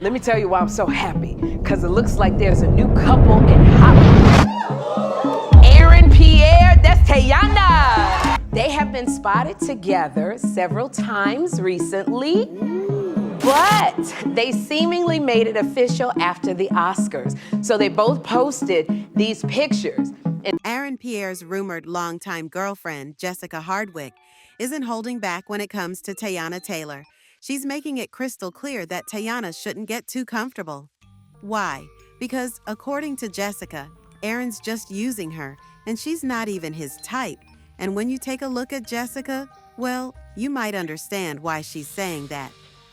Let me tell you why I'm so happy. Because it looks like there's a new couple in Hollywood. Aaron, Pierre, that's Teyana. They have been spotted together several times recently. But they seemingly made it official after the Oscars. So they both posted these pictures. Aaron Pierre's rumored longtime girlfriend, Jessica Hardwick, isn't holding back when it comes to Teyana Taylor. She's making it crystal clear that Teyana shouldn't get too comfortable. Why? Because according to Jessica, Aaron's just using her, and she's not even his type. And when you take a look at Jessica, well, you might understand why she's saying that.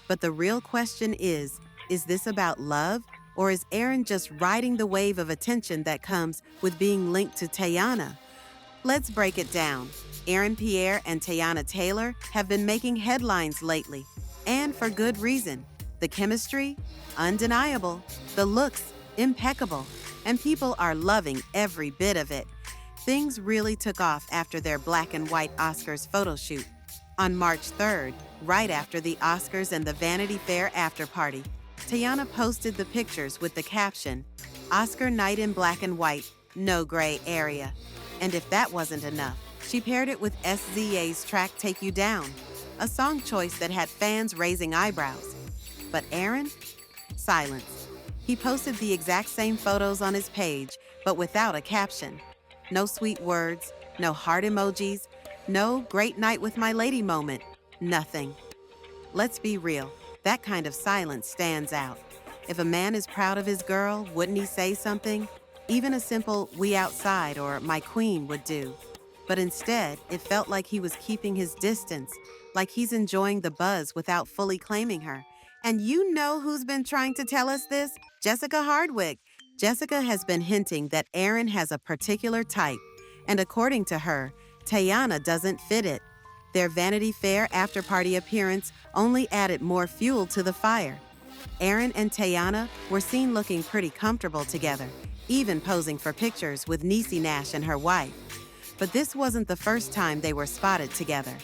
But the real question is this about love? Or is Aaron just riding the wave of attention that comes with being linked to Teyana? Let's break it down. Aaron Pierre and Teyana Taylor have been making headlines lately, and for good reason. The chemistry? Undeniable. The looks? Impeccable. And people are loving every bit of it. Things really took off after their black and white Oscars photo shoot. On March 3rd, right after the Oscars and the Vanity Fair after party, Teyana posted the pictures with the caption, "Oscar night in black and white, no gray area." And if that wasn't enough, she paired it with SZA's track Take You Down, a song choice that had fans raising eyebrows. But Aaron? Silence. He posted the exact same photos on his page, but without a caption. No sweet words, no heart emojis, no great night with my lady moment, nothing. Let's be real. That kind of silence stands out. If a man is proud of his girl, wouldn't he say something? Even a simple "we outside" or "my queen" would do. But instead, it felt like he was keeping his distance, like he's enjoying the buzz without fully claiming her. And you know who's been trying to tell us this? Jessica Hardwick. Jessica has been hinting that Aaron has a particular type, and according to her, Teyana doesn't fit it. Their Vanity Fair after-party appearance only added more fuel to the fire. Aaron and Teyana were seen looking pretty comfortable together, even posing for pictures with Niecy Nash and her wife. But this wasn't the first time they were spotted together.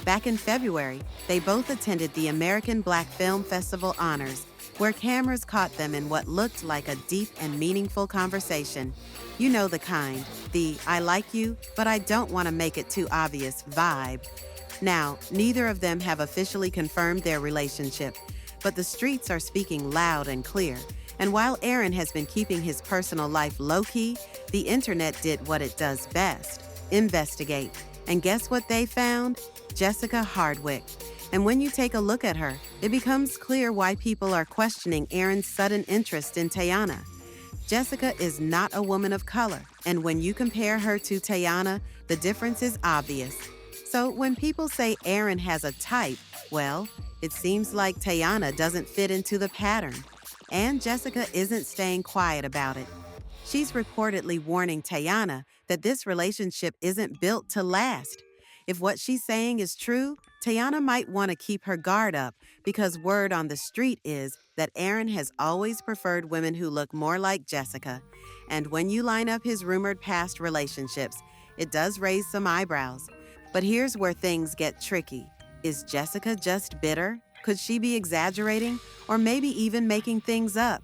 Back in February, they both attended the American Black Film Festival Honors, where cameras caught them in what looked like a deep and meaningful conversation. You know the kind, the "I like you, but I don't want to make it too obvious" vibe. Now, neither of them have officially confirmed their relationship, but the streets are speaking loud and clear. And while Aaron has been keeping his personal life low-key, the internet did what it does best: investigate. And guess what they found? Jessica Hardwick. And when you take a look at her, it becomes clear why people are questioning Aaron's sudden interest in Teyana. Jessica is not a woman of color, and when you compare her to Teyana, the difference is obvious. So when people say Aaron has a type, well, it seems like Teyana doesn't fit into the pattern. And Jessica isn't staying quiet about it. She's reportedly warning Teyana that this relationship isn't built to last. If what she's saying is true, Teyana might want to keep her guard up, because word on the street is that Aaron has always preferred women who look more like Jessica. And when you line up his rumored past relationships, it does raise some eyebrows. But here's where things get tricky. Is Jessica just bitter? Could she be exaggerating, or maybe even making things up?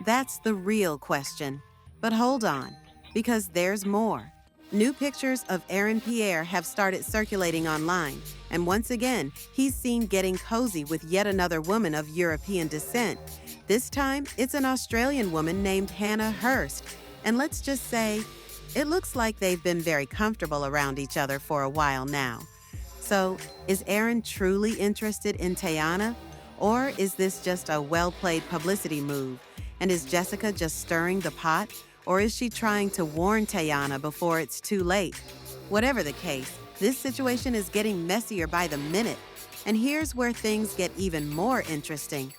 That's the real question. But hold on, because there's more. New pictures of Aaron Pierre have started circulating online, and once again, he's seen getting cozy with yet another woman of European descent. This time, it's an Australian woman named Hannah Hurst. And let's just say, it looks like they've been very comfortable around each other for a while now. So, is Aaron truly interested in Teyana? Or is this just a well-played publicity move? And is Jessica just stirring the pot? Or is she trying to warn Teyana before it's too late? Whatever the case, this situation is getting messier by the minute. And here's where things get even more interesting.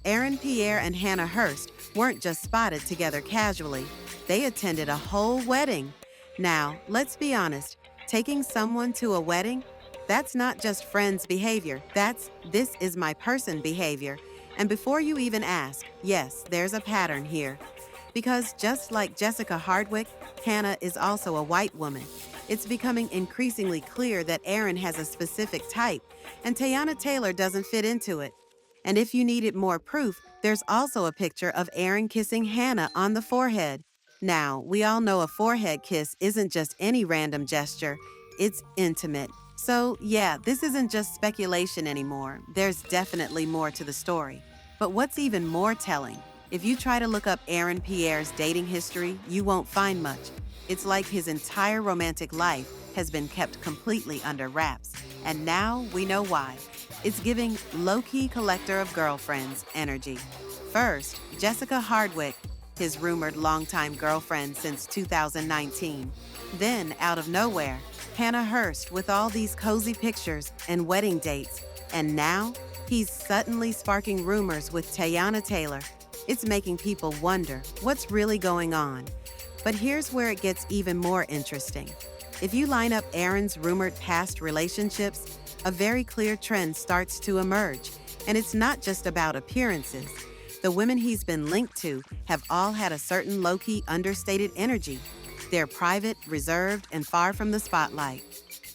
Aaron Pierre and Hannah Hurst weren't just spotted together casually. They attended a whole wedding. Now, let's be honest, taking someone to a wedding? That's not just friends behavior, that's "this is my person" behavior. And before you even ask, yes, there's a pattern here. Because just like Jessica Hardwick, Hannah is also a white woman. It's becoming increasingly clear that Aaron has a specific type, and Teyana Taylor doesn't fit into it. And if you needed more proof, There's also a picture of Aaron kissing Hannah on the forehead. Now, we all know a forehead kiss isn't just any random gesture, it's intimate. So, yeah, this isn't just speculation anymore. There's definitely more to the story. But what's even more telling? If you try to look up Aaron Pierre's dating history, you won't find much. It's like his entire romantic life has been kept completely under wraps. And now we know why. It's giving low-key collector of girlfriends energy. First, Jessica Hardwick, his rumored longtime girlfriend since 2019. Then, out of nowhere, Hannah Hurst with all these cozy pictures and wedding dates. And now, he's suddenly sparking rumors with Teyana Taylor. It's making people wonder what's really going on. But here's where it gets even more interesting. If you line up Aaron's rumored past relationships, a very clear trend starts to emerge. And it's not just about appearances. The women he's been linked to have all had a certain low-key, understated energy. They're private, reserved, and far from the spotlight.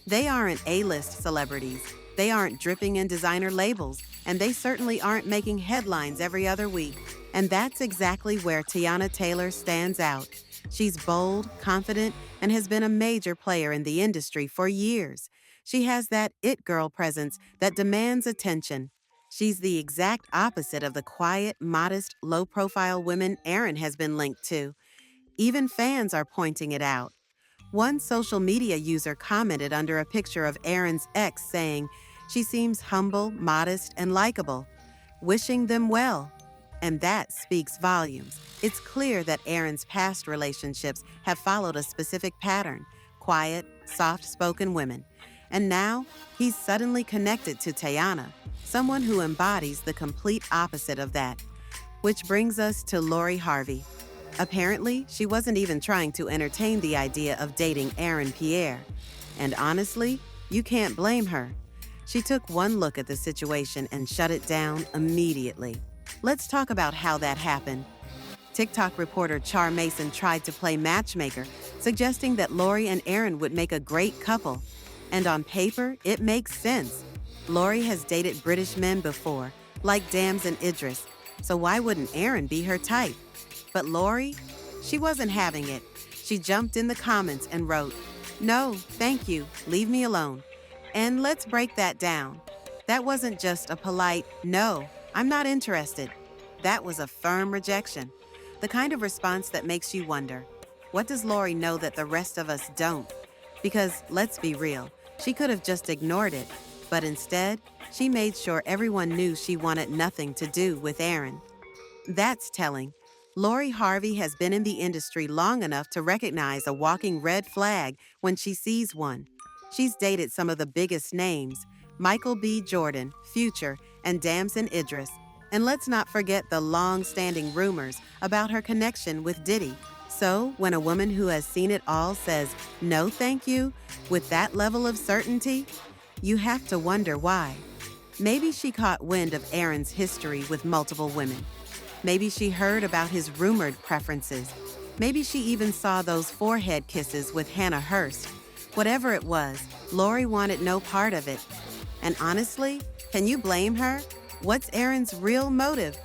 They aren't A-list celebrities. They aren't dripping in designer labels. And they certainly aren't making headlines every other week. And that's exactly where Teyana Taylor stands out. She's bold, confident, and has been a major player in the industry for years. She has that it-girl presence that demands attention. She's the exact opposite of the quiet, modest, low-profile women Aaron has been linked to. Even fans are pointing it out. One social media user commented under a picture of Aaron's ex saying, "She seems humble, modest, and likable. Wishing them well." And that speaks volumes. It's clear that Aaron's past relationships have followed a specific pattern: quiet, soft-spoken women. And now, he's suddenly connected to Teyana, someone who embodies the complete opposite of that. Which brings us to Lori Harvey. Apparently, she wasn't even trying to entertain the idea of dating Aaron Pierre. And honestly, you can't blame her. She took one look at the situation and shut it down immediately. Let's talk about how that happened. TikTok reporter Char Mason tried to play matchmaker, suggesting that Lori and Aaron would make a great couple. And on paper, it makes sense. Lori has dated British men before, like Dams and Idris, so why wouldn't Aaron be her type? But Lori, she wasn't having it. She jumped in the comments and wrote, "No, thank you, leave me alone." And let's break that down. That wasn't just a polite, "No, I'm not interested." That was a firm rejection. The kind of response that makes you wonder, what does Lori know that the rest of us don't? Because, let's be real, she could have just ignored it. But instead, she made sure everyone knew she wanted nothing to do with Aaron. That's telling. Lori Harvey has been in the industry long enough to recognize a walking red flag when she sees one. She's dated some of the biggest names: Michael B. Jordan, Future, and Damson Idris. And let's not forget the long-standing rumors about her connection with Diddy. So, when a woman who has seen it all says, "No, thank you," with that level of certainty, you have to wonder why. Maybe she caught wind of Aaron's history with multiple women. Maybe she heard about his rumored preferences. Maybe she even saw those forehead kisses with Hannah Hurst. Whatever it was, Lori wanted no part of it. And honestly, can you blame her? What's Aaron's real motive?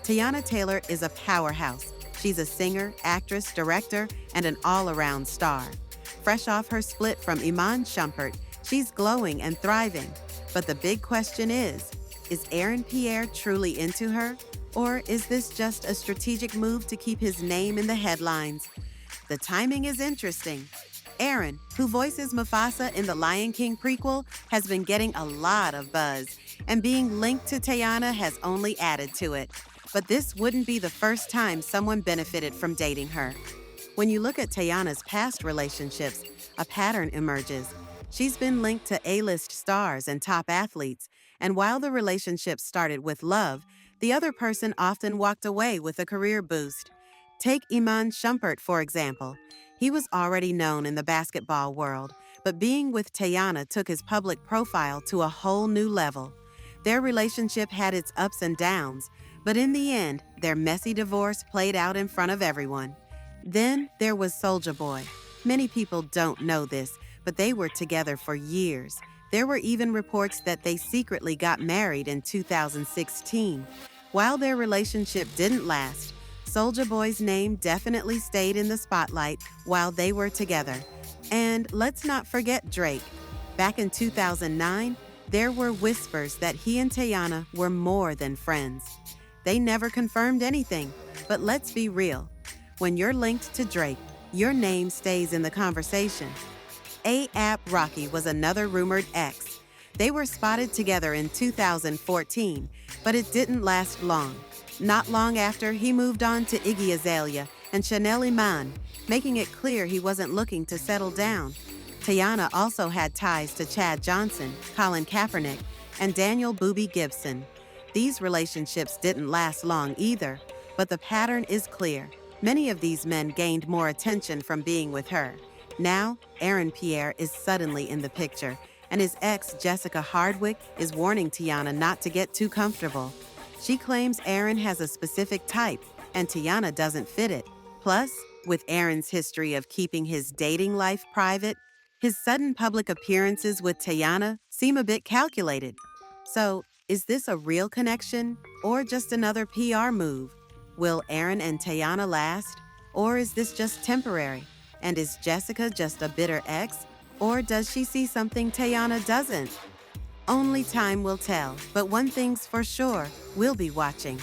Teyana Taylor is a powerhouse. She's a singer, actress, director, and an all-around star. Fresh off her split from Iman Shumpert, she's glowing and thriving. But the big question is Aaron Pierre truly into her? Or is this just a strategic move to keep his name in the headlines? The timing is interesting. Aaron, who voices Mufasa in the Lion King prequel, has been getting a lot of buzz, and being linked to Teyana has only added to it. But this wouldn't be the first time someone benefited from dating her. When you look at Teyana's past relationships, a pattern emerges. She's been linked to A-list stars and top athletes, and while the relationship started with love, the other person often walked away with a career boost. Take Iman Shumpert, for example. He was already known in the basketball world, but being with Teyana took his public profile to a whole new level. Their relationship had its ups and downs, but in the end, their messy divorce played out in front of everyone. Then there was Soulja Boy. Many people don't know this, but they were together for years. There were even reports that they secretly got married in 2016. While their relationship didn't last, Soulja Boy's name definitely stayed in the spotlight while they were together. And let's not forget Drake. Back in 2009, there were whispers that he and Teyana were more than friends. They never confirmed anything, but let's be real. When you're linked to Drake, your name stays in the conversation. A$AP Rocky was another rumored ex. They were spotted together in 2014, but it didn't last long. Not long after, he moved on to Iggy Azalea and Chanel Iman, making it clear he wasn't looking to settle down. Teyana also had ties to Chad Johnson, Colin Kaepernick, and Daniel Boobie Gibson. These relationships didn't last long either, but the pattern is clear. Many of these men gained more attention from being with her. Now, Pierre is suddenly in the picture, and his ex, Jessica Hardwick, is warning Teyana not to get too comfortable. She claims Aaron has a specific type, and Teyana doesn't fit it. Plus, with Aaron's history of keeping his dating life private, his sudden public appearances with Teyana seem a bit calculated. So, is this a real connection, or just another PR move? Will Aaron and Teyana last, or is this just temporary? And is Jessica just a bitter ex, or does she see something Teyana doesn't? Only time will tell, but one thing's for sure, we'll be watching.